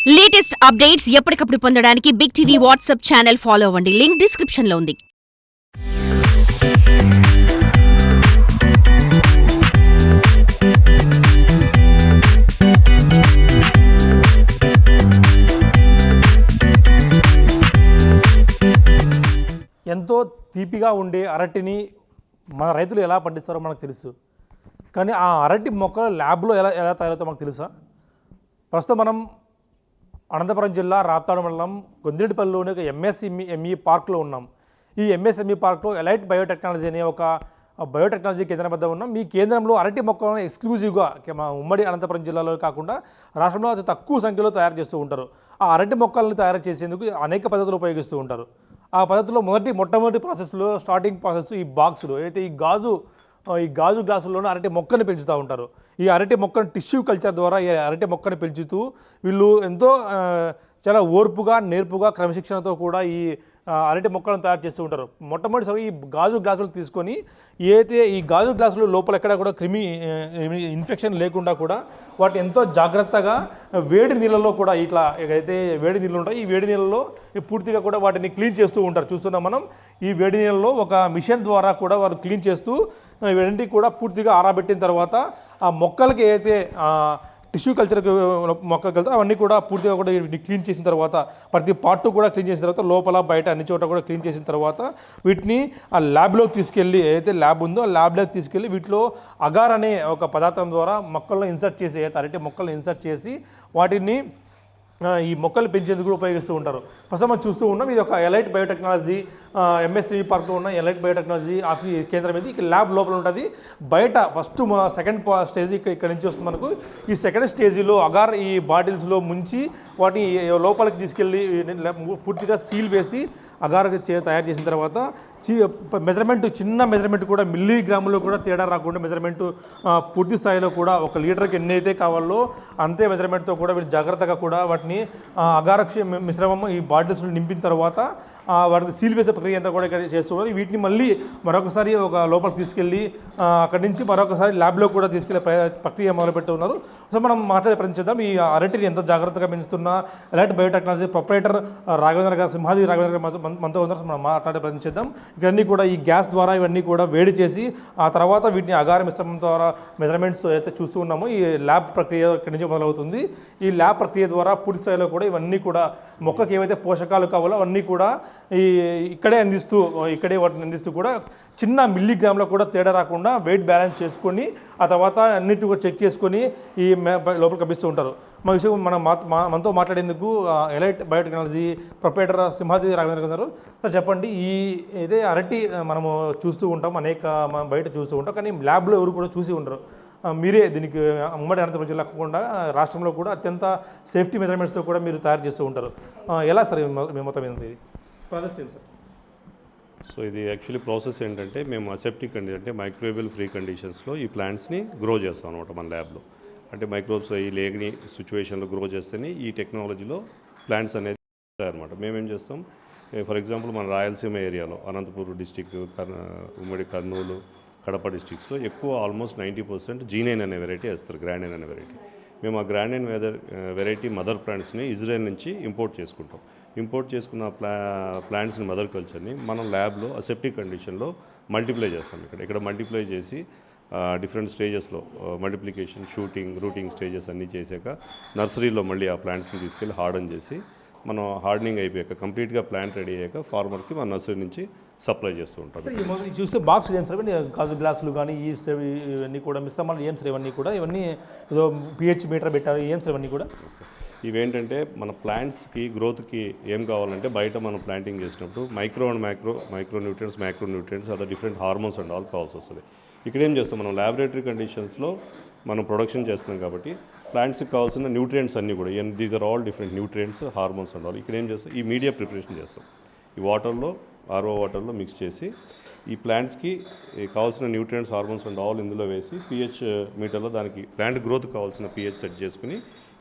Latest updates ఎప్పటికప్పుడు పొందడానికి big TV WhatsApp channel follow అవ్వండి. లింక్ డిస్క్రిప్షన్ లో ఉంది. ఎంతో తీపిగా ఉండే అరటిని మన రైతులు ఎలా పండిస్తారో మనకు తెలుసు. కానీ ఆ అరటి మొక్క ల్యాబ్లో ఎలా ఎలా తయారవుతాయో మనకు తెలుసా? ప్రస్తుతం మనం అనంతపురం జిల్లా రాప్తాడు మండలం గొంజిరెడ్డిపల్లిలోని ఒక ఎంఎస్ఎంఈ పార్క్లో ఉన్నాం. ఈ ఎంఎస్ఎంఈ పార్క్లో ఎలైట్ బయోటెక్నాలజీ అనే ఒక బయోటెక్నాలజీ కేంద్రం వద్ద ఉన్నాం. ఈ కేంద్రంలో అరటి మొక్కలను ఎక్స్క్లూజివ్గా మా ఉమ్మడి అనంతపురం జిల్లాలో కాకుండా రాష్ట్రంలో అతి తక్కువ సంఖ్యలో తయారు చేస్తూ ఉంటారు. ఆ అరటి మొక్కలను తయారు చేసేందుకు అనేక పద్ధతులు ఉపయోగిస్తూ ఉంటారు. ఆ పద్ధతిలో మొట్టమొదటి ప్రాసెస్లో స్టార్టింగ్ ప్రాసెస్ ఈ బాక్సులు అయితే ఈ గాజు గ్లాసుల్లోనే అరటి మొక్కను పెంచుతూ ఉంటారు. ఈ అరటి మొక్కను టిష్యూ కల్చర్ ద్వారా ఈ అరటి మొక్కను పెంచుతూ వీళ్ళు ఎంతో చాలా ఓర్పుగా నేర్పుగా క్రమశిక్షణతో కూడా ఈ అరటి మొక్కలను తయారు చేస్తూ ఉంటారు. మొట్టమొదటిసారి ఈ గాజు గ్లాసులు తీసుకొని ఏదైతే ఈ గాజు గ్లాసులు లోపల ఎక్కడ కూడా ఇన్ఫెక్షన్ లేకుండా కూడా వాటిని ఎంతో జాగ్రత్తగా వేడి నీళ్ళలో కూడా ఇట్లా ఏదైతే వేడి నీళ్ళు ఉంటాయి ఈ వేడి నీళ్ళలో పూర్తిగా కూడా వాటిని క్లీన్ చేస్తూ ఉంటారు. చూస్తున్నాం మనం ఈ వేడి నీళ్ళలో ఒక మిషన్ ద్వారా కూడా వారు క్లీన్ చేస్తూ ఇవన్నీ కూడా పూర్తిగా ఆరబెట్టిన తర్వాత ఆ మొక్కలకి ఏదైతే టిష్యూ కల్చర్కి మొక్కలు వెళ్తే అవన్నీ కూడా పూర్తిగా కూడా క్లీన్ చేసిన తర్వాత ప్రతి పార్ట్ కూడా క్లీన్ చేసిన తర్వాత లోపల బయట అన్ని చోట కూడా క్లీన్ చేసిన తర్వాత వీటిని ఆ ల్యాబ్లోకి తీసుకెళ్ళి ఏదైతే ల్యాబ్ ఉందో ఆ ల్యాబ్లోకి తీసుకెళ్ళి వీటిలో అగార్ అనే ఒక పదార్థం ద్వారా మొక్కలను ఇన్సర్ట్ చేసి ఏదైతే అరటి మొక్కలను ఇన్సర్ట్ చేసి వాటిని ఈ మొక్కలు పెంచేందుకు కూడా ఉపయోగిస్తూ ఉంటారు. ప్రస్తుతం మనం చూస్తూ ఉన్నాం ఇది ఒక ఎలైట్ బయోటెక్నాలజీ ఎంఎస్ఎంఈ పార్క్లో ఉన్న ఎలైట్ బయోటెక్నాలజీ కేంద్రం ఇది. ఇక ల్యాబ్ లోపల ఉంటుంది. బయట ఫస్ట్ సెకండ్ స్టేజ్ ఇక్కడ నుంచి వస్తుంది మనకు. ఈ సెకండ్ స్టేజీలో అగార్ ఈ బాటిల్స్లో ముంచి వాటిని లోపలికి తీసుకెళ్ళి పూర్తిగా సీల్ వేసి అగార్ తయారు చేసిన తర్వాత మెజర్మెంట్ చిన్న మెజర్మెంట్ కూడా మిల్లీగ్రాములో కూడా తేడా రాకుండా మెజర్మెంట్ పూర్తి స్థాయిలో కూడా 1 లీటర్కి ఎన్ని అయితే కావాలో అంతే మెజర్మెంట్తో కూడా వీళ్ళు జాగ్రత్తగా కూడా వాటిని అగారక్ష మిశ్రమం ఈ బాటిల్స్లో నింపిన తర్వాత వాటికి సీల్ వేసే ప్రక్రియ అంతా కూడా ఇక్కడ చేస్తున్నారు. వీటిని మళ్ళీ మరొకసారి ఒక లోపలికి తీసుకెళ్ళి అక్కడి నుంచి మరొకసారి ల్యాబ్లో కూడా తీసుకెళ్లే ప్రక్రియ మొదలుపెట్టి ఉన్నారు. సో మనం మాట్లాడే ప్రయత్నిద్దాం ఈ అరటిని ఎంత జాగ్రత్తగా పెంచుతున్న ఎలైట్ బయోటెక్నాలజీ ప్రొపరేటర్ రాఘవేంద్ర గారు సింహాద్రి రాఘవేంద్ర గారు మనతో ఉన్నారు. మనం మాట్లాడే ప్రయత్నిద్దాం. ఇవన్నీ కూడా ఈ గ్యాస్ ద్వారా ఇవన్నీ కూడా వేడి చేసి ఆ తర్వాత వీటిని అగార మిశ్రమం ద్వారా మెజర్మెంట్స్ అయితే చూస్తూ ఉన్నామో ఈ ల్యాబ్ ప్రక్రియ ఇక్కడి నుంచి మొదలవుతుంది. ఈ ల్యాబ్ ప్రక్రియ ద్వారా పూర్తి స్థాయిలో కూడా ఇవన్నీ కూడా మొక్కకి ఏవైతే పోషకాలు కావాలో అవన్నీ కూడా ఇక్కడే వాటిని అందిస్తూ కూడా చిన్న మిల్లీగ్రామ్లో కూడా తేడా రాకుండా వెయిట్ బ్యాలెన్స్ చేసుకొని ఆ తర్వాత అన్నిటి కూడా చెక్ చేసుకొని ఈ లోపలికి పంపిస్తూ ఉంటారు. మా విషయం మనతో మాట్లాడేందుకు elite biotechnology proprietor Simhadri Raghavendra గారు. సార్ చెప్పండి, ఇదే అరటి మనము చూస్తూ ఉంటాం మనం బయట చూస్తూ ఉంటాం కానీ ల్యాబ్లో ఎవరు కూడా చూసి ఉండరు. మీరే దీనికి ఉమ్మడి అనంతపురం జిల్లా కాకుండా రాష్ట్రంలో కూడా అత్యంత సేఫ్టీ మెజర్మెంట్స్తో కూడా మీరు తయారు చేస్తూ ఉంటారు. ఎలా సార్ మీ మొత్తం ఏంటి ఇది ప్రాసెస్ ఏంటి సార్? సో ఇది యాక్చువల్లీ ప్రాసెస్ ఏంటంటే మేము అసెప్టిక్ అంటే మైక్రోవేబుల్ ఫ్రీ కండిషన్స్లో ఈ ప్లాంట్స్ని గ్రో చేస్తాం అనమాట మన ల్యాబ్లో. అంటే మైక్రోబ్స్ ఈ లేని సిచ్యువేషన్లో గ్రో చేస్తేనే ఈ టెక్నాలజీలో ప్లాంట్స్ అనేది అనమాట. మేమేం చేస్తాం, ఫర్ ఎగ్జాంపుల్ మన రాయలసీమ ఏరియాలో అనంతపూర్ డిస్టిక్, ఉమ్మడి కర్నూలు, కడప డిస్టిక్స్లో ఎక్కువ ఆల్మోస్ట్ 90% G9 అనే వెరైటీ వేస్తారు, గ్రాండ్9 అనే వెరైటీ. మేము ఆ గ్రాండ్9 వెరైటీ మదర్ ప్లాంట్స్ని ఇజ్రాయెల్ నుంచి ఇంపోర్ట్ చేసుకుంటాం. ఇంపోర్ట్ చేసుకున్న ప్లాంట్స్ని మదర్ కల్చర్ని మనం ల్యాబ్లో అసెప్టిక్ కండిషన్లో మల్టిప్లై చేస్తాం. ఇక్కడ మల్టిప్లై చేసి డిఫరెంట్ స్టేజెస్లో మల్టిప్లికేషన్, షూటింగ్, రూటింగ్ స్టేజెస్ అన్నీ చేశాక నర్సరీలో మళ్ళీ ఆ ప్లాంట్స్ని తీసుకెళ్ళి హార్డన్ చేసి మనం హార్డనింగ్ అయిపోయాక కంప్లీట్గా ప్లాంట్ రెడీ అయ్యాక ఫార్మర్కి మన నర్సరీ నుంచి సప్లై చేస్తూ ఉంటాం. చూస్తే బాక్స్ ఏం సార్ గాజు గ్లాసులు కానీ ఇవన్నీ కూడా మిశ్రమాలు ఏం సార్? ఇవన్నీ ఏదో pH మీటర్ పెట్టారు ఏం సార్ ఇవన్నీ కూడా? ఇవేంటంటే మన ప్లాంట్స్కి గ్రోత్కి ఏం కావాలంటే బయట మనం ప్లాంటింగ్ చేసినప్పుడు micro nutrients, macro nutrients, other different hormones and all కావాల్సి వస్తుంది. ఇక్కడ ఏం చేస్తాం, మనం ల్యాబొరేటరీ కండిషన్స్లో మనం ప్రొడక్షన్ చేస్తున్నాం కాబట్టి ప్లాంట్స్కి కావాల్సిన న్యూట్రియంట్స్ అన్నీ కూడా these are all different nutrients, hormones and all. ఇక్కడ ఏం చేస్తాం, ఈ మీడియా ప్రిపరేషన్ చేస్తాం. ఈ RO వాటర్లో మిక్స్ చేసి ఈ ప్లాంట్స్కి కావాల్సిన న్యూట్రియంట్స్, హార్మోన్స్ అండ్ ఆల్ ఇందులో వేసి pH మీటర్లో దానికి ప్లాంట్ గ్రోత్ కావాల్సిన pH సెట్ చేసుకుని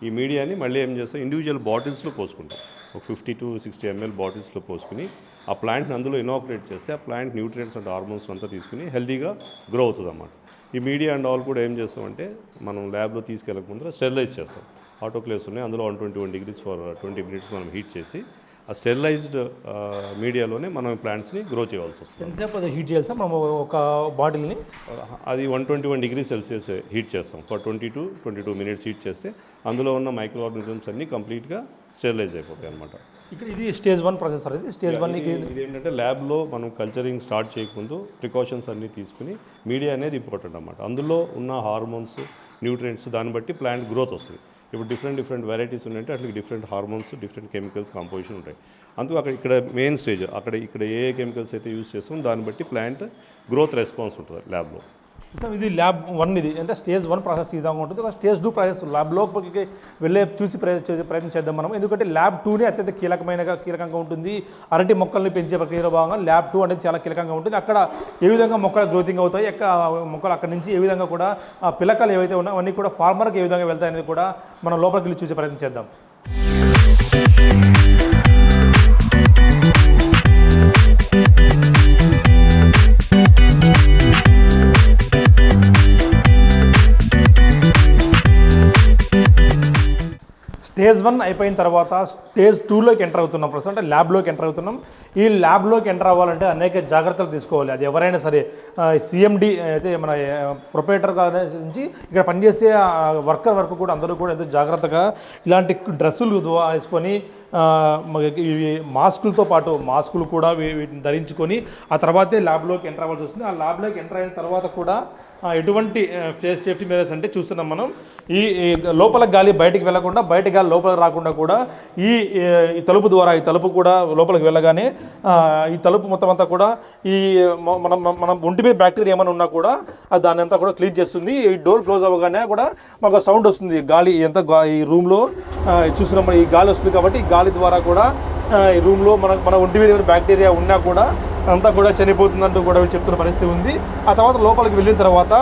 ఈ మీడియాని మళ్ళీ ఏం చేస్తాం, ఇండివిజువల్ బాటిల్స్లో పోసుకుంటాం. ఒక 50 to 60 ml బాటిల్స్లో పోసుకుని ఆ ప్లాంట్ని అందులో ఇనాకులేట్ చేస్తే ఆ ప్లాంట్ న్యూట్రియంట్స్ అండ్ హార్మోన్స్ అంతా తీసుకుని హెల్తీగా గ్రో అవుతుంది అన్నమాట. ఈ మీడియా అండ్ ఆల్ కూడా ఏం చేస్తామంటే మనం ల్యాబ్లో తీసుకెళ్ళక ముందర స్టెరిలైజ్ చేస్తాం. ఆటోక్లేవ్స్ ఉన్నాయి. అందులో 121 degrees ఫర్ 20 minutes మనం హీట్ చేసి ఆ స్టెరిలైజ్డ్ మీడియాలోనే మనం ప్లాంట్స్ని గ్రో చేయాల్సి వస్తుంది. ఎంతసేపు అది హీట్ చేయాలి సార్ మనం ఒక బాటిల్ని? అది 121 degrees Celsius హీట్ చేస్తాం ఫర్ 20 to 22 minutes హీట్ చేస్తే అందులో ఉన్న మైక్రో ఆర్గానిజమ్స్ అన్నీ కంప్లీట్గా స్టెరిలైజ్ అయిపోతాయి అనమాట. ఇక్కడ ఇది స్టేజ్ 1 ప్రాసెస్ సార్. ఇది స్టేజ్ 1 ఇదేంటంటే ల్యాబ్లో మనం కల్చరింగ్ స్టార్ట్ చేయకముందు ప్రికాషన్స్ అన్నీ తీసుకుని మీడియా అనేది ఇంపార్టెంట్ అనమాట. అందులో ఉన్న హార్మోన్స్, న్యూట్రియంట్స్ దాన్ని బట్టి ప్లాంట్ గ్రోత్ వస్తుంది. ఇప్పుడు డిఫరెంట్ వెరైటీస్ ఉన్నాయంటే అట్లా different hormones, different chemicals composition ఉంటాయి. అందుకు ఇక్కడ మెయిన్ స్టేజ్ ఇక్కడ ఏ కెమికల్స్ అయితే యూజ్ చేస్తామో దాన్ని బట్టి ప్లాంట్ గ్రోత్ రెస్పాన్స్ ఉంటుంది ల్యాబ్లో. ఇది ల్యాబ్ 1 ఇది అంటే స్టేజ్ 1 ప్రాసెస్ ఈ విధంగా ఉంటుంది. ఒక స్టేజ్ 2 ప్రాసెస్ ల్యాబ్ లోపలికి వెళ్ళే చూసి ప్రయత్నం చేద్దాం మనం. ఎందుకంటే ల్యాబ్ 2నే అత్యంత కీలకంగా ఉంటుంది. అరటి మొక్కల్ని పెంచే ప్రక్రియలో భాగంగా ల్యాబ్ 2 అనేది చాలా కీలకంగా ఉంటుంది. అక్కడ ఏ విధంగా మొక్కలు గ్రోతింగ్ అవుతాయి, మొక్కలు అక్కడి నుంచి ఏ విధంగా కూడా పిలకలు ఏవైతే ఉన్నాయో అవన్నీ కూడా ఫార్మర్కి ఏ విధంగా వెళ్తాయి అనేది కూడా మనం లోపలికి వెళ్ళి చూసే ప్రయత్నం చేద్దాం. స్టేజ్ 1 అయిపోయిన తర్వాత స్టేజ్ 2లోకి ఎంటర్ అవుతున్నాం. ఫస్ట్ అంటే ల్యాబ్లోకి ఎంటర్ అవుతున్నాం. ఈ ల్యాబ్లోకి ఎంటర్ అవ్వాలంటే అనేక జాగ్రత్తలు తీసుకోవాలి. అది ఎవరైనా సరే CMD అయితే మన ప్రొపరేటర్ నుంచి ఇక్కడ పనిచేసే వర్కర్ వరకు కూడా అందరూ కూడా ఎంతో జాగ్రత్తగా ఇలాంటి డ్రెస్సులు వేసుకొని ఇవి మాస్కులు కూడా వీటిని ధరించుకొని ఆ తర్వాతే ల్యాబ్లోకి ఎంటర్ అవ్వాల్సి వస్తుంది. ఆ ల్యాబ్లోకి ఎంటర్ అయిన తర్వాత కూడా ఎటువంటి సేఫ్టీ మెజర్స్ అంటే చూస్తున్నాం మనం. ఈ లోపల గాలి బయటికి వెళ్ళకుండా, బయట గాలి లోపలికి రాకుండా కూడా ఈ తలుపు ద్వారా ఈ తలుపు కూడా లోపలికి వెళ్ళగానే ఈ తలుపు మొత్తం అంతా కూడా ఈ మనం ఒంటి మీద బ్యాక్టీరియా ఏమైనా ఉన్నా కూడా దాన్ని అంతా కూడా క్లీన్ చేస్తుంది. ఈ డోర్ క్లోజ్ అవ్వగానే కూడా మాకు సౌండ్ వస్తుంది. గాలి ఈ రూమ్లో చూస్తున్నాం ఈ గాలి వస్తుంది కాబట్టి ఈ గాలి ద్వారా కూడా ఈ రూమ్లో మన ఒంటి మీద బ్యాక్టీరియా ఉన్నా కూడా అంతా కూడా చనిపోతుందంటూ కూడా చెప్తున్న పరిస్థితి ఉంది. ఆ తర్వాత లోపలికి వెళ్ళిన తర్వాత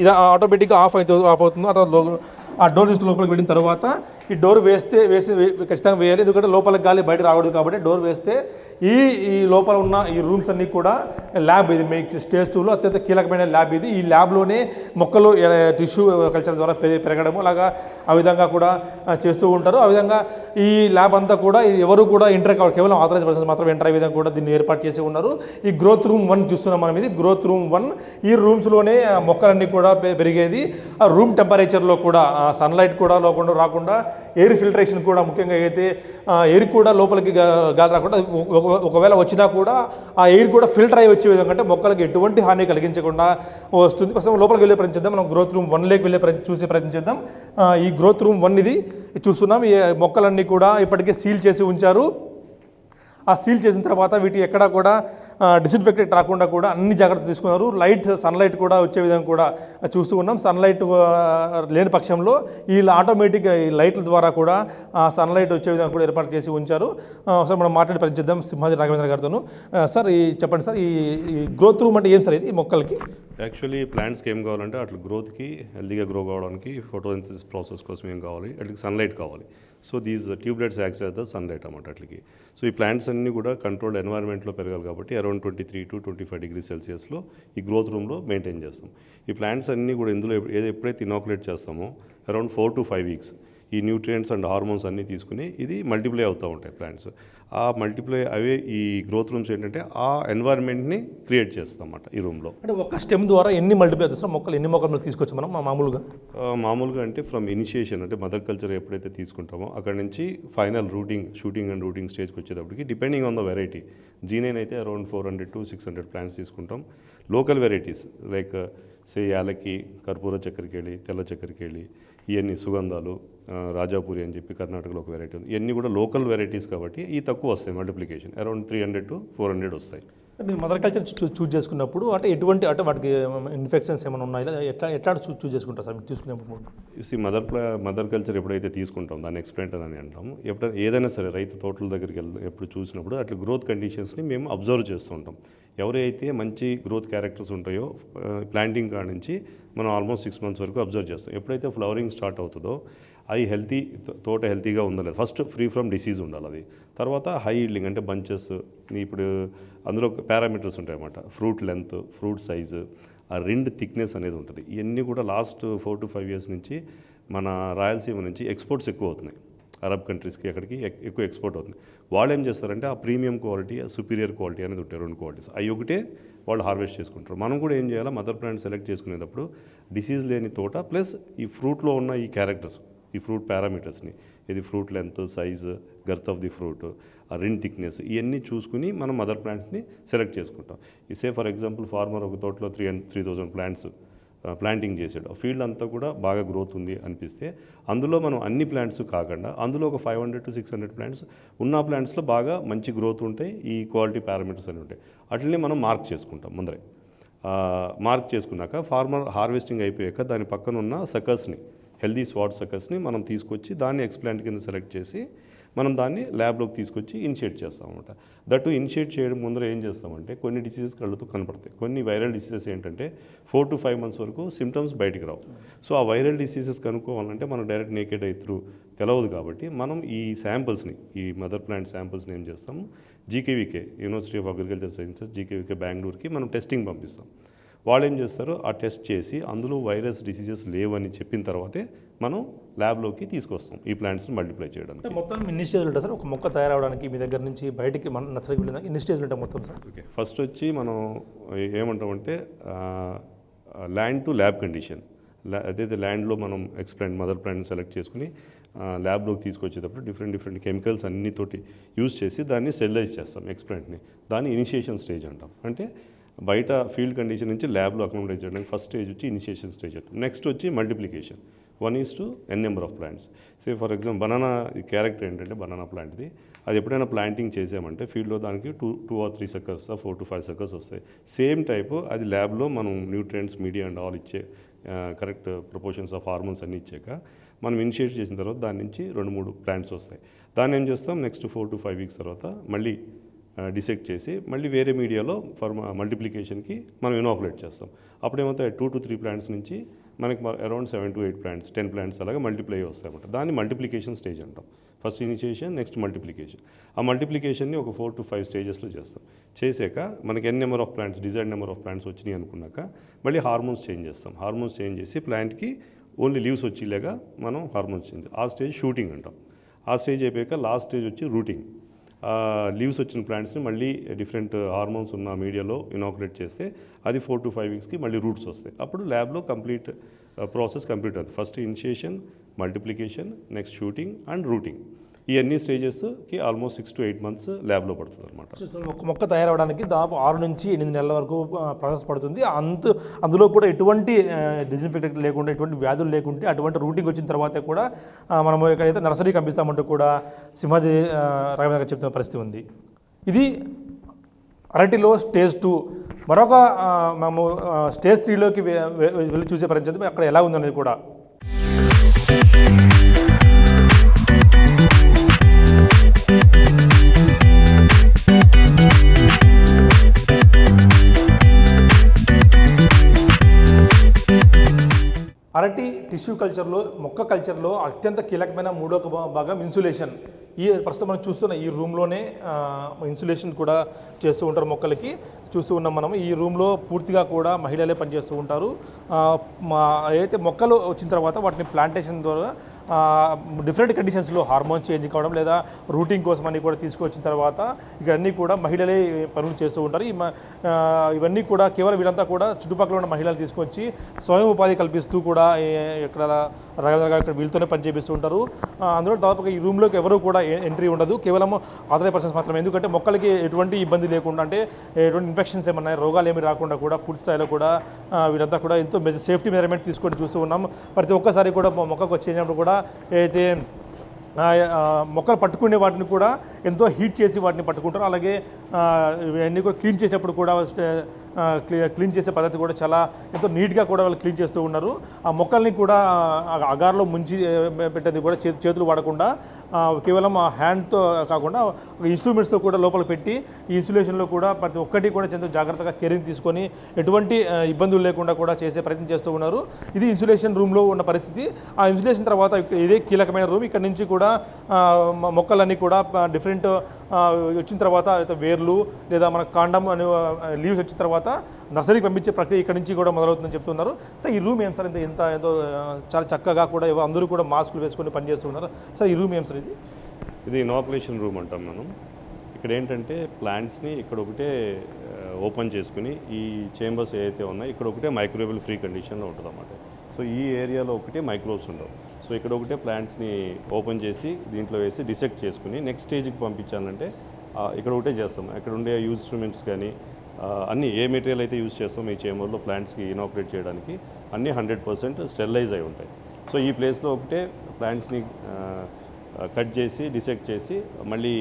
ఇది ఆటోమేటిక్గా ఆఫ్ అవుతుంది. ఆ తర్వాత ఆ డోర్ తీసుకుని లోపలికి వెళ్ళిన తర్వాత ఈ డోర్ వేసి ఖచ్చితంగా వేయాలి. ఎందుకంటే లోపలికి గాలి బయట రాకూడదు కాబట్టి డోర్ వేస్తే ఈ లోపల ఉన్న ఈ రూమ్స్ అన్నీ కూడా ల్యాబ్. ఇది మీకు స్టేజ్ 2లో అత్యంత కీలకమైన ల్యాబ్ ఇది. ఈ ల్యాబ్లోనే మొక్కలు టిష్యూ కల్చర్ ద్వారా పెరగడము అలాగా ఆ విధంగా కూడా చేస్తూ ఉంటారు. ఆ విధంగా ఈ ల్యాబ్ అంతా కూడా ఎవరు కూడా ఎంటర్ కావాలి, కేవలం ఆథరైజ్ పర్సన్స్ మాత్రం ఎంటర్ అయ్యే విధంగా కూడా దీన్ని ఏర్పాటు చేసి ఉన్నారు. ఈ గ్రోత్ రూమ్ 1 చూస్తున్నాం మనం. ఇది గ్రోత్ రూమ్ 1. ఈ రూమ్స్లోనే మొక్కలన్నీ కూడా పెరిగేది. ఆ రూమ్ టెంపరేచర్లో కూడా సన్లైట్ కూడా రాకుండా ఎయిర్ ఫిల్టరేషన్ కూడా ముఖ్యంగా అయితే ఎయిర్ కూడా లోపలికి గాలి రాకుండా ఒకవేళ వచ్చినా కూడా ఆ ఎయిర్ కూడా ఫిల్టర్ అయ్యి వచ్చే విధంగా అంటే మొక్కలకి ఎటువంటి హాని కలిగించకుండా వస్తుంది. ప్రస్తుతం లోపలికి వెళ్ళే ప్రయత్నం చేద్దాం. మనం గ్రోత్ రూమ్ 1లోకి వెళ్ళే చూసే ప్రయత్నం చేద్దాం. ఈ గ్రోత్ రూమ్ 1 ఇది చూస్తున్నాం. ఈ మొక్కలన్నీ కూడా ఇప్పటికే సీల్ చేసి ఉంచారు. ఆ సీల్ చేసిన తర్వాత వీటి ఎక్కడా కూడా డిస్ఇన్ఫెక్టెడ్ రాకుండా కూడా అన్ని జాగ్రత్తలు తీసుకున్నారు. సన్లైట్ కూడా వచ్చే విధంగా కూడా చూస్తూ ఉన్నాం. సన్లైట్ లేని పక్షంలో ఈ ఆటోమేటిక్గా ఈ లైట్ల ద్వారా కూడా సన్లైట్ వచ్చే విధంగా కూడా ఏర్పాటు చేసి ఉంచారు. సార్ మనం మాట్లాడి పరిచిద్దాం సింహాద్రి రాఘవేంద్ర గారితోను. సార్ చెప్పండి సార్, ఈ గ్రోత్ రూమ్ అంటే ఏం సార్ ఇది ఈ మొక్కలకి? యాక్చువల్లీ ప్లాంట్స్కి ఏం కావాలంటే అట్లా గ్రోత్కి హెల్తీగా గ్రో కావడానికి ఫోటోసింథసిస్ ప్రాసెస్ కోసం ఏం కావాలి, అట్లకి సన్లైట్ కావాలి. So these tubelights acts as the sunlight అన్నమాట అట్లకి. సో ఈ ప్లాంట్స్ అన్నీ కూడా కంట్రోల్డ్ ఎన్వైర్న్మెంట్లో పెరగాలి కాబట్టి అరౌండ్ 23 to 25 degrees Celsiusలో ఈ గ్రోత్ రూమ్లో మెయింటైన్ చేస్తాం. ఈ ప్లాంట్స్ అన్నీ కూడా ఇందులో ఎప్పుడైతే ఇనాకులేట్ చేస్తామో అరౌండ్ 4 to 5 weeks ఈ న్యూట్రియంట్స్ అండ్ హార్మోన్స్ అన్నీ తీసుకుని ఇది మల్టిప్లై అవుతూ ఉంటాయి ప్లాంట్స్. ఆ మల్టిప్లై అవే ఈ గ్రోత్ రూమ్స్ ఏంటంటే ఆ ఎన్వైర్న్మెంట్ని క్రియేట్ చేస్తాం అన్నమాట ఈ రూమ్లో. అంటే ఒక స్టెమ్ ద్వారా ఎన్ని మల్టిప్లై అవుతాయి ఎన్ని మొక్కలు తీసుకొచ్చి మనం మామూలుగా అంటే ఫ్రమ్ ఇనిషియేషన్ అంటే మదర్ కల్చర్ ఎప్పుడైతే తీసుకుంటామో అక్కడ నుంచి ఫైనల్ షూటింగ్ అండ్ రూటింగ్ స్టేజ్కి వచ్చేటప్పటికి depending on the variety Z9 అయితే అరౌండ్ 400 to 600 ప్లాంట్స్ తీసుకుంటాం. లోకల్ వెరైటీస్ లైక్ యాలకి, కర్పూర చక్కెరకేళి, తెల్ల చక్కెరకేళి, ఇవన్నీ సుగంధాలు, రాజాపూరి అని చెప్పి కర్ణాటకలో ఒక వెరైటీ ఉంది. ఇవన్నీ కూడా లోకల్ వెరైటీస్ కాబట్టి ఈ తక్కువ వస్తాయి మల్టిప్లికేషన్ అరౌండ్ 300 to 400 వస్తాయి. మీరు మదర్ కల్చర్ చూజ్ చేసుకున్నప్పుడు అంటే ఎటువంటి అంటే వాటికి ఇన్ఫెక్షన్స్ ఏమైనా ఉన్నాయి ఎట్లా చూజ్ చేసుకుంటారు సార్ మీరు తీసుకునేప్పుడు? మదర్ కల్చర్ ఎప్పుడైతే తీసుకుంటాం దాన్ని ఎక్స్ప్లెంటర్ అని అంటాము. ఏదైనా సరే రైతు తోటల దగ్గరికి ఎప్పుడు చూసినప్పుడు అట్లా గ్రోత్ కండిషన్స్ని మేము అబ్జర్వ్ చేస్తూ ఉంటాం. ఎవరైతే మంచి గ్రోత్ క్యారెక్టర్స్ ఉంటాయో ప్లాంటింగ్ కాడ నుంచి మనం ఆల్మోస్ట్ 6 months వరకు అబ్జర్వ్ చేస్తాం. ఎప్పుడైతే ఫ్లవరింగ్ స్టార్ట్ అవుతుందో అవి తోట హెల్తీగా ఉండాలి. ఫస్ట్ ఫ్రీ ఫ్రమ్ డిసీజ్ ఉండాలి అది. తర్వాత హై ఈల్డింగ్ అంటే బంచెస్, ఇప్పుడు అందులో పారామీటర్స్ ఉంటాయన్నమాట. ఫ్రూట్ లెంత్, ఫ్రూట్ సైజు, ఆ రిండ్ థిక్నెస్ అనేది ఉంటుంది. ఇవన్నీ కూడా లాస్ట్ 4 to 5 years నుంచి మన రాయలసీమ నుంచి ఎక్స్పోర్ట్స్ ఎక్కువ అవుతున్నాయి అరబ్ కంట్రీస్కి, ఎక్కడికి ఎక్కువ ఎక్స్పోర్ట్ అవుతుంది. వాళ్ళు ఏం చేస్తారంటే ఆ ప్రీమియం క్వాలిటీ, సుపీరియర్ క్వాలిటీ అనేది ఉంటాయి, 2 క్వాలిటీస్, అవి ఒకటే వాళ్ళు హార్వెస్ట్ చేసుకుంటారు. మనం కూడా ఏం చేయాలి, మదర్ ప్లాంట్ సెలెక్ట్ చేసుకునేటప్పుడు డిసీజ్ లేని తోట ప్లస్ ఈ ఫ్రూట్లో ఉన్న ఈ క్యారెక్టర్స్, ఈ ఫ్రూట్ పారామీటర్స్ని, ఇది fruit length, size, girth of the fruit, ఆ రిండ్ థిక్నెస్, ఇవన్నీ చూసుకుని మనం మదర్ ప్లాంట్స్ని సెలెక్ట్ చేసుకుంటాం. ఈ ఫర్ ఎగ్జాంపుల్ ఫార్మర్ ఒక తోటలో 3,000 ప్లాంట్స్ ప్లాంటింగ్ చేసాడు, ఫీల్డ్ అంతా కూడా బాగా గ్రోత్ ఉంది అనిపిస్తే అందులో మనం అన్ని ప్లాంట్స్ కాకుండా అందులో ఒక 500 to 600 ప్లాంట్స్ ఉన్న ప్లాంట్స్లో బాగా మంచి గ్రోత్ ఉంటాయి, ఈ క్వాలిటీ పారామీటర్స్ అని ఉంటాయి. అట్లనే మనం మార్క్ చేసుకుంటాం ముందరే. మార్క్ చేసుకున్నాక ఫార్మర్ హార్వెస్టింగ్ అయిపోయాక దాని పక్కన ఉన్న సకర్స్ని, హెల్దీ స్వాట్ సకర్స్ని మనం తీసుకొచ్చి దాన్ని ఎక్స్ప్లాంట్ కింద సెలెక్ట్ చేసి మనం దాన్ని ల్యాబ్లోకి తీసుకొచ్చి ఇనిషియేట్ చేస్తాం అనమాట. దట్టు ఇనిషియేట్ చేయడం ముందర ఏం చేస్తామంటే కొన్ని డిసీజెస్ కళ్ళతో కనపడతాయి. కొన్ని వైరల్ డిసీజెస్ ఏంటంటే 4 to 5 months వరకు సిమ్టమ్స్ బయటికి రావు. సో ఆ వైరల్ డిసీజెస్ కనుక్కోవాలంటే మనం డైరెక్ట్ నేకెడ్ ఐ త్రూ తెలవదు కాబట్టి మనం ఈ శాంపిల్స్ని, ఈ మదర్ ప్లాంట్ శాంపిల్స్ని ఏం చేస్తాము, జీకేవీకే, యూనివర్సిటీ ఆఫ్ అగ్రికల్చర్ సైన్సెస్, జీకేవీకే బెంగళూరుకి మనం టెస్టింగ్ పంపిస్తాం. వాళ్ళు ఏం చేస్తారు, ఆ టెస్ట్ చేసి అందులో వైరస్ డిసీజెస్ లేవని చెప్పిన తర్వాతే మనం ల్యాబ్లోకి తీసుకొస్తాం ఈ ప్లాంట్స్ని మల్టిప్లై చేయడానికి. మొత్తం ఎన్ని స్టేజ్లు ఉంటాయి సార్ ఒక మొక్క తయారవడానికి మీ దగ్గర నుంచి బయటికి మన నర్సరీకి వెళ్ళిన ఎన్ని స్టేజ్లు ఉంటాయి మొత్తం సార్? ఓకే, ఫస్ట్ వచ్చి మనం ఏమంటామంటే ల్యాండ్ టు ల్యాబ్ కండిషన్. అదైతే ల్యాండ్లో మనం మదర్ ప్లాంట్ సెలెక్ట్ చేసుకుని ల్యాబ్లోకి తీసుకొచ్చేటప్పుడు డిఫరెంట్ కెమికల్స్ అన్నితోటి యూజ్ చేసి దాన్ని స్టెరిలైజ్ చేస్తాం ఎక్స్పెరిమెంట్ని. దాన్ని ఇనిషియేషన్ స్టేజ్ అంటాం. అంటే బయట ఫీల్డ్ కండిషన్ నుంచి ల్యాబ్లో అకామిడేట్ చేయడానికి ఫస్ట్ స్టేజ్ వచ్చి ఇనిషియేషన్ స్టేజ్ అంటాం. నెక్స్ట్ వచ్చి multiplication, 1:n number of plants. For example banana character ఏంటంటే బనానా ప్లాంట్ది, అది ఎప్పుడైనా ప్లాంటింగ్ చేసామంటే ఫీల్డ్లో దానికి 2 or 3 సక్కర్స్, 4 to 5 సక్కర్స్ వస్తాయి. సేమ్ టైపు అది ల్యాబ్లో మనం న్యూట్రియంట్స్, మీడియా అండ్ ఆల్ ఇచ్చే కరెక్ట్ ప్రపోర్షన్స్ ఆఫ్ హార్మోన్స్ అన్నీ ఇచ్చాక మనం ఇనిషియేట్ చేసిన తర్వాత దాని నుంచి 2-3 ప్లాంట్స్ వస్తాయి. దాన్ని ఏం చేస్తాం, నెక్స్ట్ 4 to 5 weeks తర్వాత మళ్ళీ డిసెక్ట్ చేసి మళ్ళీ వేరే మీడియాలో ఫర్ మల్టిప్లికేషన్కి మనం ఇనాకులేట్ చేస్తాం. అప్పుడేమవుతాయి 2 to 3 ప్లాంట్స్ నుంచి మనకి అరౌండ్ 7 to 8 ప్లాంట్స్, 10 ప్లాంట్స్ అలాగా మల్టిప్లై వస్తాయి అన్నమాట. దాన్ని మల్టిప్లికేషన్ స్టేజ్ అంటాం. First initiation, next multiplication. ఆ మల్టిప్లికేషన్ని ఒక 4 to 5 స్టేజెస్లో చేస్తాం. చేసాక మనకి n number of plants, desired number of plants వచ్చినాయి అనుకున్నాక మళ్ళీ హార్మోన్స్ చేంజ్ చేస్తాం. హార్మోన్స్ చేంజ్ చేసి ప్లాంట్కి ఓన్లీ లీవ్స్ వచ్చేలాగా మనం హార్మోన్స్ చేంజ్, ఆ స్టేజ్ షూటింగ్ అంటాం. ఆ స్టేజ్ అయిపోయాక లాస్ట్ స్టేజ్ వచ్చి రూటింగ్. లీవ్స్ వచ్చిన ప్లాంట్స్ని మళ్ళీ డిఫరెంట్ హార్మోన్స్ ఉన్న మీడియాలో ఇనాకులేట్ చేస్తే అది 4 to 5 weeksకి మళ్ళీ రూట్స్ వస్తాయి. అప్పుడు ల్యాబ్లో కంప్లీట్ ప్రాసెస్ కంప్లీట్ అవుతుంది. First initiation, multiplication, next shooting and rooting. ఈ అన్ని స్టేజెస్కి ఆల్మోస్ట్ 6 to 8 months ల్యాబ్లో పడుతుంది అనమాట. ఒక మొక్క తయారవడానికి దాదాపు 6 నుంచి 8 నెలల వరకు ప్రాసెస్ పడుతుంది. అందులో కూడా ఎటువంటి డిజిన్ఫెక్ట్ లేకుండా, ఎటువంటి వ్యాధులు లేకుంటే అటువంటి రూటింగ్ వచ్చిన తర్వాత కూడా మనం ఎక్కడైతే నర్సరీకి పంపిస్తామంటూ కూడా సింహాజీ రాఘవేంద్ర గారు చెప్తున్న పరిస్థితి ఉంది. ఇది అరటిలో స్టేజ్ 2. మరొక మేము స్టేజ్ 3లోకి వెళ్ళి చూసే పరిస్థితి అక్కడ ఎలా ఉందనేది కూడా. అరటి టిష్యూ కల్చర్లో, మొక్క కల్చర్లో అత్యంత కీలకమైన 3వ భాగం ఇన్సులేషన్. ప్రస్తుతం మనం చూస్తున్న ఈ రూమ్లోనే ఇన్సులేషన్ కూడా చేస్తూ ఉంటారు మొక్కలకి. చూస్తూ ఉన్నాం మనం. ఈ రూమ్లో పూర్తిగా కూడా మహిళలే పనిచేస్తూ ఉంటారు. ఏదైతే మొక్కలు వచ్చిన తర్వాత వాటిని ప్లాంటేషన్ ద్వారా డిఫరెంట్ కండిషన్స్లో హార్మోన్ చేంజ్ కావడం లేదా రూటింగ్ కోసం అన్నీ కూడా తీసుకొచ్చిన తర్వాత ఇవన్నీ కూడా మహిళలే పనులు చేస్తూ ఉంటారు. ఇవన్నీ కూడా కేవలం వీళ్ళంతా కూడా చుట్టుపక్కల ఉన్న మహిళలు తీసుకొచ్చి స్వయం ఉపాధి కల్పిస్తూ కూడా ఇక్కడ రకరకాల ఇక్కడ వీళ్ళతోనే పని చేపిస్తూ ఉంటారు. అందులో దాదాపుగా ఈ రూమ్లోకి ఎవరు కూడా ఎంట్రీ ఉండదు, కేవలం ఆథరైజ్డ్ పర్సన్స్ మాత్రమే. ఎందుకంటే మొక్కలకి ఎటువంటి ఇబ్బంది లేకుండా, అంటే ఎటువంటి ఇన్ఫెక్షన్స్ ఏమన్నా రోగాలు ఏమి రాకుండా కూడా పూర్తి స్థాయిలో కూడా వీళ్ళంతా కూడా ఎంతో సేఫ్టీ మెజర్మెంట్ తీసుకొని చూస్తూ ఉన్నాం. ప్రతి ఒక్కసారి కూడా మొక్కకు వచ్చేటప్పుడు కూడా అయితే మొక్కలు పట్టుకునే వాటిని కూడా ఎంతో హీట్ చేసి వాటిని పట్టుకుంటారు. అలాగే ఇవన్నీ కూడా క్లీన్ చేసేటప్పుడు కూడా క్లీన్ చేసే పద్ధతి కూడా చాలా ఎంతో నీట్గా కూడా వాళ్ళు క్లీన్ చేస్తూ ఉన్నారు. ఆ మొక్కల్ని కూడా అగార్లో ముంచి పెట్టేది కూడా చేతులు వాడకుండా కేవలం హ్యాండ్తో కాకుండా ఇన్స్ట్రుమెంట్స్తో కూడా లోపల పెట్టి ఈ ఇన్సులేషన్లో కూడా ప్రతి ఒక్కటి కూడా ఎంతో జాగ్రత్తగా కేరింగ్ తీసుకొని ఎటువంటి ఇబ్బందులు లేకుండా కూడా చేసే ప్రయత్నం చేస్తూ ఉన్నారు. ఇది ఇన్సులేషన్ రూమ్లో ఉన్న పరిస్థితి. ఆ ఇన్సులేషన్ తర్వాత ఇదే కీలకమైన రూమ్. ఇక్కడ నుంచి కూడా మొక్కలన్నీ కూడా డిఫరెంట్ ఇండిపెండెంట్ వచ్చిన తర్వాత వేర్లు లేదా మన కాండం అనే లీవ్స్ వచ్చిన తర్వాత నర్సరీకి పంపించే ప్రక్రియ ఇక్కడ నుంచి కూడా మొదలవుతుందని చెప్తున్నారు. సో ఈ రూమ్ ఏం సార్ ఎంత ఎంతో చాలా చక్కగా కూడా అందరూ కూడా మాస్కులు వేసుకొని పనిచేస్తున్నారు. సార్ ఈ రూమ్ ఏం సార్ ఇది ఇనాకులేషన్ రూమ్ అంటాం మనం. ఇక్కడ ఏంటంటే ప్లాంట్స్ని ఇక్కడ ఒకటే ఓపెన్ చేసుకుని ఈ చేంబర్స్ ఏవైతే ఉన్నాయో ఇక్కడ ఒకటే మైక్రోవేబుల్ ఫ్రీ కండిషన్లో ఉంటుంది అన్నమాట. సో ఈ ఏరియాలో ఒకటే మైక్రోబ్స్ ఉండవు. సో ఇక్కడ ఒకటే ప్లాంట్స్ని ఓపెన్ చేసి దీంట్లో వేసి డిసెక్ట్ చేసుకుని నెక్స్ట్ స్టేజ్కి పంపించాలంటే ఇక్కడ ఒకటే చేస్తాం. అక్కడ ఉండే యూజ్ ఇన్స్ట్రుమెంట్స్ కానీ అన్నీ ఏ మెటీరియల్ అయితే యూజ్ చేస్తాం ఈ చేంబర్లో ప్లాంట్స్కి ఇనాపరేట్ చేయడానికి అన్నీ 100% స్టెరిలైజ్ అయి ఉంటాయి. సో ఈ ప్లేస్లో ఒకటే ప్లాంట్స్ని కట్ చేసి డిసెక్ట్ చేసి మళ్ళీ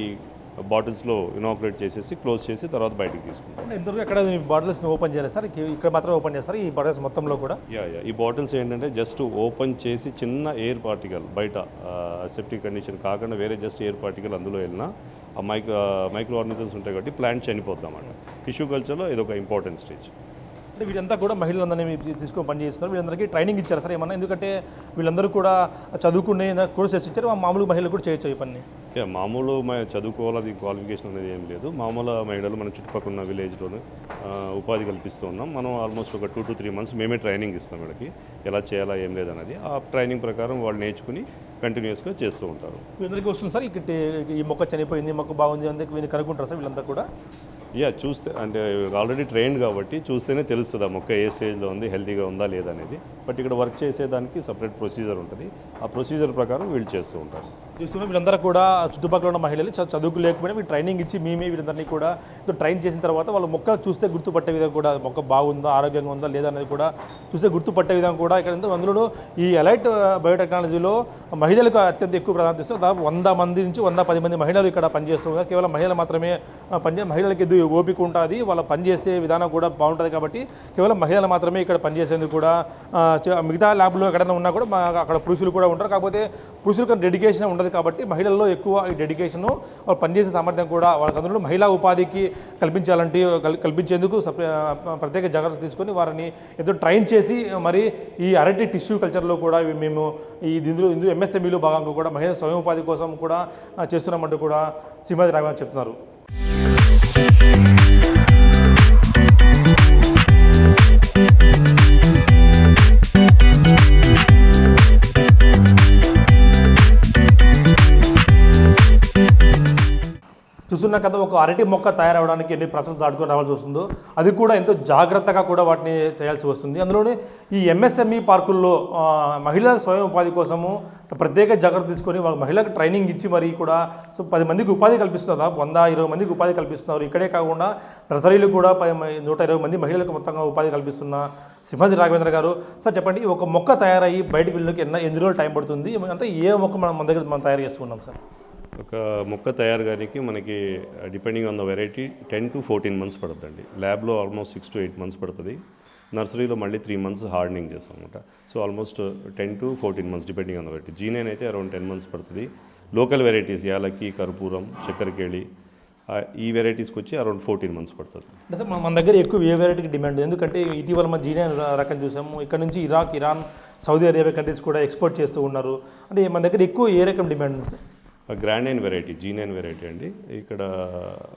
బాటిల్స్లో ఇనాపరేట్ చేసేసి క్లోజ్ చేసి తర్వాత బయటికి తీసుకుంటాం. ఇంతవరకు ఎక్కడ బాటిల్స్ని ఓపెన్ చేయలేదు సార్, ఇక్కడ మాత్రం ఓపెన్ చేస్తారు ఈ బాటిల్స్ మొత్తంలో కూడా? ఈ బాటిల్స్ ఏంటంటే జస్ట్ ఓపెన్ చేసి చిన్న ఎయిర్ పార్టికల్ బయట సెప్టిక్ కండిషన్ కాకుండా వేరే జస్ట్ ఎయిర్ పార్టికల్ అందులో వెళ్ళినా ఆ మైక్రో ఆర్గానిజమ్స్ ఉంటాయి కాబట్టి ప్లాంట్ చనిపోద్దాం అన్నమాట. టిష్యూ కల్చర్లో ఇది ఒక ఇంపార్టెంట్ స్టేజ్. అంటే వీళ్ళంతా కూడా మహిళలందరినీ తీసుకొని పనిచేస్తున్నారు. వీళ్ళందరికీ ట్రైనింగ్ ఇచ్చారు సార్ ఏమన్నా? ఎందుకంటే వీళ్ళందరూ కూడా చదువుకునే కోర్సెస్ ఇచ్చారు, మామూలు మహిళలు కూడా చేయొచ్చు ఈ పని? మామూలు చదువుకోవాలి క్వాలిఫికేషన్ అనేది ఏం లేదు. మామూలు మహిళలు మన చుట్టుపక్కల ఉన్న విలేజ్లోనే ఉపాధి కల్పిస్తూ ఉన్నాం. మనం ఆల్మోస్ట్ ఒక 2 to 3 months మేమే ట్రైనింగ్ ఇస్తాం వీళ్ళకి ఎలా చేయాలా ఏం లేదన్నది. ఆ ట్రైనింగ్ ప్రకారం వాళ్ళు నేర్చుకుని కంటిన్యూస్గా చేస్తూ ఉంటారు. వీళ్ళందరికీ వస్తుంది సార్ ఇక్కడ ఈ మొక్క చనిపోయింది, మొక్క బాగుంది అందుకు వీళ్ళు కనుక్కుంటారు సార్ వీళ్ళంతా కూడా? చూస్తే అంటే ఆల్రెడీ ట్రైన్డ్ కాబట్టి చూస్తేనే తెలుస్తుంది ఆ మొక్క ఏ స్టేజ్లో ఉంది, హెల్తీగా ఉందా లేదా అనేది. బట్ ఇక్కడ వర్క్ చేసేదానికి సపరేట్ ప్రొసీజర్ ఉంటుంది. ఆ ప్రొసీజర్ ప్రకారం వీళ్ళు చేస్తూ ఉంటారు. చూస్తున్నా వీళ్ళందరూ కూడా చుట్టుపక్కల ఉన్న మహిళలు చదువుకు లేకపోయినా వీళ్ళు ట్రైనింగ్ ఇచ్చి మేమే వీళ్ళందరినీ కూడా ట్రైన్ చేసిన తర్వాత వాళ్ళు మొక్క చూస్తే గుర్తుపట్టే విధంగా కూడా మొక్క బాగుందా, ఆరోగ్యంగా ఉందా లేదా అనేది కూడా చూస్తే గుర్తుపట్టే విధంగా కూడా ఇక్కడ అందులో ఈ ఎలైట్ బయోటెక్నాలజీలో మహిళలకు అత్యంత ఎక్కువ ప్రాధాన్యత ఇస్తారు. దాదాపు 100 మంది నుంచి 110 మంది మహిళలు ఇక్కడ పనిచేస్తూ ఉన్నారు. కేవలం మహిళలు మాత్రమే మహిళలకి ఎదురు ఓపిక ఉంటుంది, వాళ్ళ పనిచేసే విధానం కూడా బాగుంటుంది కాబట్టి కేవలం మహిళలు మాత్రమే ఇక్కడ పనిచేసేందుకు కూడా మిగతా ల్యాబ్లో ఎక్కడైనా ఉన్నా కూడా అక్కడ పురుషులు కూడా ఉంటారు. కాకపోతే పురుషులకు డెడికేషన్ ఉండదు కాబట్టి మహిళల్లో ఎక్కువ ఈ డెడికేషను వాళ్ళు పనిచేసే సామర్థ్యం కూడా వాళ్ళకి అందులో మహిళా ఉపాధికి కల్పించేందుకు ప్రత్యేక జాగ్రత్తలు తీసుకొని వారిని ఏదో ట్రైన్ చేసి మరి ఈ అరటి టిష్యూ కల్చర్లో కూడా మేము ఇందులో ఎంఎస్ఎంఈలో భాగంగా కూడా మహిళా స్వయం ఉపాధి కోసం కూడా చేస్తున్నామంటూ కూడా శ్రీమతి రాఘవన్ చెప్తున్నారు. చూస్తున్నా కదా ఒక అరటి మొక్క తయారవడానికి ఎన్ని ప్రశ్నలు దాటుకొని రావాల్సి వస్తుందో అది కూడా ఎంతో జాగ్రత్తగా కూడా వాటిని చేయాల్సి వస్తుంది. అందులోనే ఈ ఎంఎస్ఎంఈ పార్కుల్లో మహిళా స్వయం ఉపాధి కోసము ప్రత్యేక జాగ్రత్త తీసుకొని వాళ్ళ మహిళలకు ట్రైనింగ్ ఇచ్చి మరి కూడా 10 మందికి ఉపాధి కల్పిస్తున్నారు. 120 మందికి ఉపాధి కల్పిస్తున్నారు. ఇక్కడే కాకుండా నర్సరీలు కూడా 120 మంది మహిళలకు మొత్తంగా ఉపాధి కల్పిస్తున్న శ్రీమతి రాఘవేంద్ర గారు. సార్ చెప్పండి, ఒక మొక్క తయారయ్యి బయటకు వెళ్ళకి ఎన్ని రోజులు టైం పడుతుంది? అంతా ఏ మొక్క మన దగ్గర మనం తయారు చేసుకున్నాం సార్? ఒక మొక్క తయారు కానీ మనకి depending on the variety 10 to 14 months పడుతుందండి. ల్యాబ్లో ఆల్మోస్ట్ 6 to 8 months పడుతుంది. నర్సరీలో మళ్ళీ 3 months హార్డనింగ్ చేస్తాం అనమాట. So almost 10 to 14 months depending on the variety. Z9 అయితే అరౌండ్ 10 months పడుతుంది. లోకల్ వెరైటీస్ యాలకి, కర్పూరం, చక్కెరకేళి ఈ వెరైటీస్కి వచ్చి అరౌండ్ 14 months పడుతుంది. అంటే మన దగ్గర ఎక్కువ ఏ వెరైటీకి డిమాండ్? ఎందుకంటే ఇటీవల మన జీనైన్ రకం చూసాము. ఇక్కడ నుంచి Iraq, Iran, Saudi Arabia countries కూడా ఎక్స్పోర్ట్ చేస్తూ ఉన్నారు. అంటే మన దగ్గర ఎక్కువ ఏ రకం డిమాండ్ ఉంది సార్? గ్రాండైన్ వెరైటీ, జీనైన్ వెరైటీ అండి. ఇక్కడ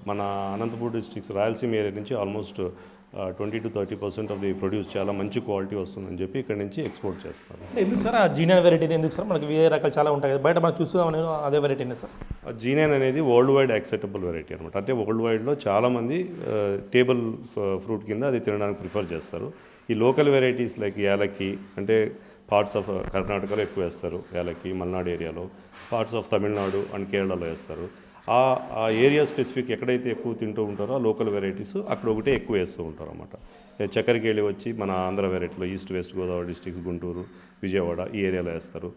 మన అనంతపూర్ డిస్ట్రిక్ట్స్ రాయలసీమ ఏరియా నుంచి almost 20 to 30% of the produce చాలా మంచి క్వాలిటీ వస్తుందని చెప్పి ఇక్కడ నుంచి ఎక్స్పోర్ట్ చేస్తారు. ఎందుకు సార్ ఆ జీనైన్ వెరైటీని ఎందుకు సార్? మనకి వేరే రకాలు చాలా ఉంటాయి కదా బయట, మనం చూస్తున్నాం అదే వెరైటీనే సార్? జీనైన్ అనేది వరల్డ్ వైడ్ యాక్సెప్టబుల్ వెరైటీ అనమాట. అంటే వరల్డ్ వైడ్లో చాలామంది టేబుల్ ఫ్రూట్ కింద అది తినడానికి ప్రిఫర్ చేస్తారు. ఈ లోకల్ వెరైటీస్ లైక్ యాలకి అంటే పార్ట్స్ ఆఫ్ కర్ణాటకలో ఎక్కువ వేస్తారు, యాలకి మల్నాడు ఏరియాలో, పార్ట్స్ ఆఫ్ తమిళనాడు అండ్ కేరళలో వేస్తారు. ఆ ఏరియా స్పెసిఫిక్ ఎక్కడైతే ఎక్కువ తింటూ ఉంటారో ఆ లోకల్ వెరైటీస్ అక్కడ ఒకటే ఎక్కువ వేస్తూ ఉంటారు అన్నమాట. చక్కెరకేళి వచ్చి మన ఆంధ్ర వెరైటీలో east west Godavari districts, Guntur, Vijayawada ఈ ఏరియాలో వేస్తారు.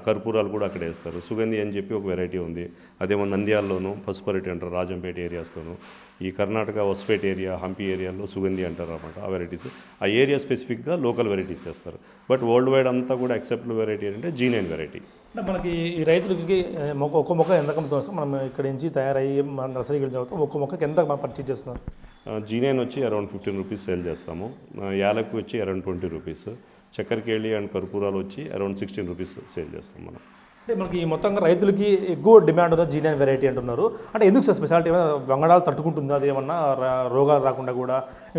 కర్పూరాలు కూడా అక్కడ వేస్తారు. సుగంధి అని చెప్పి ఒక వెరైటీ ఉంది, అదేమో నంద్యాలలోను, పసుపరెడ్డి అంటారు రాజంపేట ఏరియాస్లోను. ఈ కర్ణాటక వస్పేట్ ఏరియా, హంపి ఏరియాలో సుగంధి అంటారు అన్నమాట. ఆ వెరైటీస్ ఆ ఏరియా స్పెసిఫిక్గా లోకల్ వెరైటీస్ చేస్తారు. బట్ వరల్డ్ వైడ్ అంతా కూడా యాక్సెప్టబుల్ వెరైటీ అంటే జీనైన్ వెరైటీ. అంటే మనకి ఈ రైతులకి ఒక్క మొక్క ఎంత కమ్ముతాం సార్? మనం ఇక్కడ నుంచి తయారయ్యి మన నర్సరీకి వెళ్ళిన తర్వాత ఒక్క మొక్కకి ఎంత మనం పర్చేజ్ చేస్తున్నారు? జీనైన్ వచ్చి అరౌండ్ 15 rupees సేల్ చేస్తాము. యాలకు వచ్చి అరౌండ్ 20 rupees. చక్కెరకేళి అండ్ కర్పూరాలు వచ్చి అరౌండ్ 16 rupees సేల్ చేస్తాం మనం. అంటే మనకి ఈ మొత్తంగా రైతులకి ఎక్కువ డిమాండ్ ఉన్న జీనియన్ వెరైటీ అంటున్నారు. అంటే ఎందుకు సార్ స్పెషాలిటీ ఏమైనా వంగడాలు తట్టుకుంటుందా, అది ఏమన్నా రోగాలు రాకుండా కూడా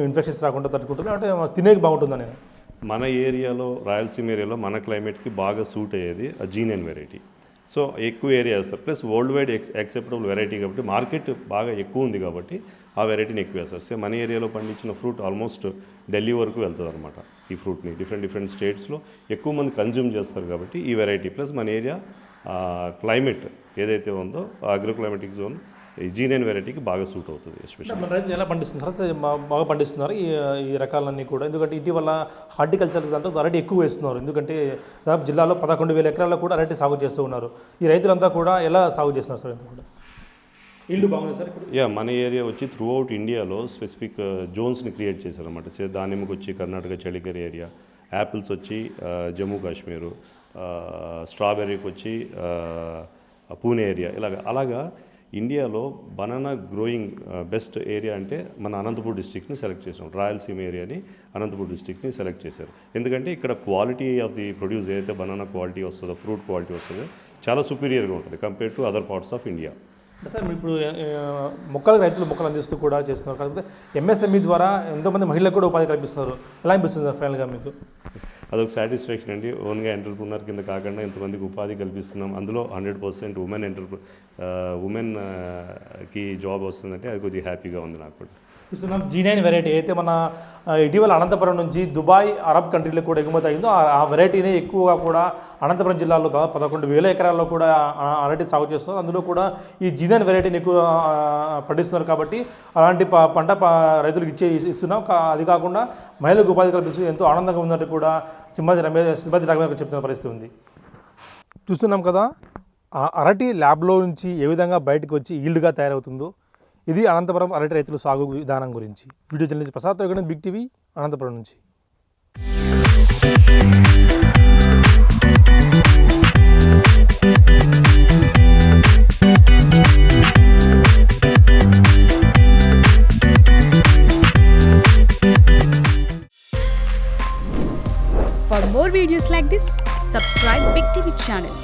ఇన్ఫెక్షన్స్ రాకుండా తట్టుకుంటుందా, అంటే తినేకి బాగుంటుందా? నేను మన ఏరియాలో రాయలసీమ ఏరియాలో మన క్లైమేట్కి బాగా సూట్ అయ్యేది ఆ జీనియన్ వెరైటీ. సో ఎక్కువ ఏరియా వేస్తారు, plus world wide acceptable variety కాబట్టి మార్కెట్ బాగా ఎక్కువ ఉంది కాబట్టి ఆ వెరైటీని ఎక్కువ వేస్తారు. సో మన ఏరియాలో పండించిన ఫ్రూట్ ఆల్మోస్ట్ ఢిల్లీ వరకు వెళ్తుంది అనమాట. ఈ ఫ్రూట్ని డిఫరెంట్ స్టేట్స్లో ఎక్కువ మంది కన్జ్యూమ్ చేస్తారు కాబట్టి ఈ వెరైటీ, ప్లస్ మన ఏరియా క్లైమేట్ ఏదైతే ఉందో అగ్రో క్లైమేటిక్ జోన్ ఈ జీనియన్ వెరైటీకి బాగా సూట్ అవుతుంది. ఎస్పెషల్లీ మన రైతులు ఎలా పండిస్తున్నారు సార్? బాగా పండిస్తున్నారు ఈ రకాలన్నీ కూడా, ఎందుకంటే ఇటీవల హార్టికల్చర్ దాంట్లో అరటి ఎక్కువ వేస్తున్నారు. ఎందుకంటే దాదాపు జిల్లాలో 11,000 ఎకరాల్లో కూడా అరటి సాగు చేస్తూ ఉన్నారు. ఈ రైతులంతా కూడా ఎలా సాగు చేస్తున్నారు సార్? కూడా ఇల్లు బాగుంది సార్ ఇప్పుడు. మన ఏరియా వచ్చి త్రూ అవుట్ ఇండియాలో స్పెసిఫిక్ జోన్స్ని క్రియేట్ చేశారన్నమాట. దానిమ్మకి వచ్చి కర్ణాటక చలికర్ ఏరియా, యాపిల్స్ వచ్చి జమ్మూ కాశ్మీరు, స్ట్రాబెర్రీకి వచ్చి పూణే ఏరియా, అలాగా ఇండియాలో బనానా గ్రోయింగ్ బెస్ట్ ఏరియా అంటే మన అనంతపూర్ డిస్ట్రిక్ట్ని సెలెక్ట్ చేసాం. రాయలసీమ ఏరియాని అనంతపూర్ డిస్ట్రిక్ట్ని సెలెక్ట్ చేశారు. ఎందుకంటే ఇక్కడ క్వాలిటీ ఆఫ్ ది ప్రొడ్యూస్ ఏదైతే బనానా క్వాలిటీ వస్తుందో, ఫ్రూట్ క్వాలిటీ వస్తుందో చాలా సుపీరియర్గా ఉంటుంది compare to other parts of India. Sir ఇప్పుడు రైతులు మొక్కలు అందిస్తూ కూడా చేస్తున్నారు, కాకపోతే MSME ద్వారా ఎంతోమంది మహిళలకు కూడా ఉపాధి కల్పిస్తున్నారు. ఎలా అనిపిస్తుంది సార్ ఫైనల్గా మీకు? అదొక సాటిస్ఫాక్షన్ అండి. ఓన్గా ఎంటర్ప్రినర్ కింద కాకుండా ఎంతమందికి ఉపాధి కల్పిస్తున్నాం, అందులో 100% ఉమెన్కి జాబ్ వస్తుందంటే అది కొద్దిగా హ్యాపీగా ఉంది నాకు కూడా. చూస్తున్నాం జీనియన్ వెరైటీ అయితే మన ఇటీవల అనంతపురం నుంచి దుబాయ్, అరబ్ కంట్రీలకు కూడా ఎగుమతి అయిందో ఆ వెరైటీనే ఎక్కువగా కూడా అనంతపురం జిల్లాలో దాదాపు 11,000 ఎకరాల్లో కూడా అరటి సాగు చేస్తున్నారు. అందులో కూడా ఈ జీనియన్ వెరైటీని ఎక్కువ పండిస్తున్నారు కాబట్టి అలాంటి పంట రైతులకు ఇస్తున్నాం. అది కాకుండా మహిళలకు ఉపాధి కల్పిస్తూ ఎంతో ఆనందంగా ఉందంటే కూడా సింహాద్రి రాఘవేంద్ర చెప్తున్న పరిస్థితి ఉంది. చూస్తున్నాం కదా ఆ అరటి ల్యాబ్లో నుంచి ఏ విధంగా బయటకు వచ్చి ఈల్డ్గా తయారవుతుందో. ఇది అనంతపురం అరటి రైతుల సాగు విధానం గురించి. వీడియో జర్నలిస్ట్ ప్రసాద్తో ఇక్కడ బిగ్ టీవీ అనంతపురం నుంచి. For more videos like this, subscribe Big TV channel.